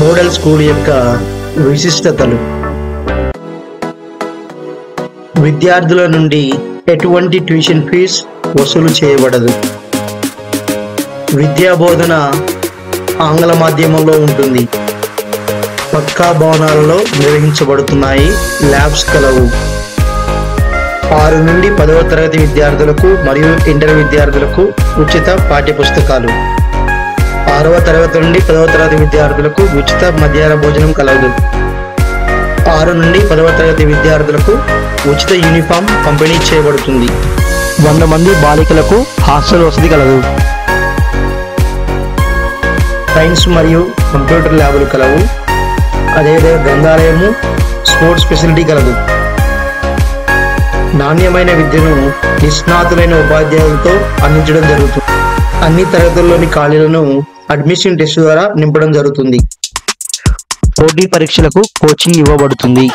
Model school యొక్క విశిష్టతలు. విద్యార్థుల నుండి ఎటువంటి ట్యూషన్ ఫీజు వసూలు చేయబడదు. విద్యా బోధన ఆంగ్ల మాధ్యమంలో ఉంటుంది. పక్కా భవనాలలో నిర్వహించబడుతున్నాయి. ల్యాబ్స్ కలవు. 6 నుండి 10వ తరగతి విద్యార్థులకు మరియు ఇంటర్ విద్యార్థులకు ఉచిత పాఠ్యపుస్తకాలు. 6వ తరగతి నుండి 10వ తరగతి విద్యార్థులకు ఉచిత మధ్యాహ్న భోజనం కలదు. 6 నుండి 10వ తరగతి విద్యార్థులకు ఉచిత యూనిఫామ్ పంపిణీ చేయబడుతుంది. 100 మంది బాలికలకు హాస్టల్ వసతి కలదు. సైన్స్ మరియు కంప్యూటర్ ల్యాబులు కలవు. అదేవిధంగా గ్రంథాలయము, స్పోర్ట్స్ ఫెసిలిటీ కలదు. నాణ్యమైన విద్యను నిష్ణాతులైన ఉపాధ్యాయులతో అందించడం జరుగుతుంది. అన్ని తరగతుల్లోని ఖాళీలను అడ్మిషన్ టెస్ట్ ద్వారా నింపడం జరుగుతుంది. పోటీ పరీక్షలకు కోచింగ్ ఇవ్వబడుతుంది.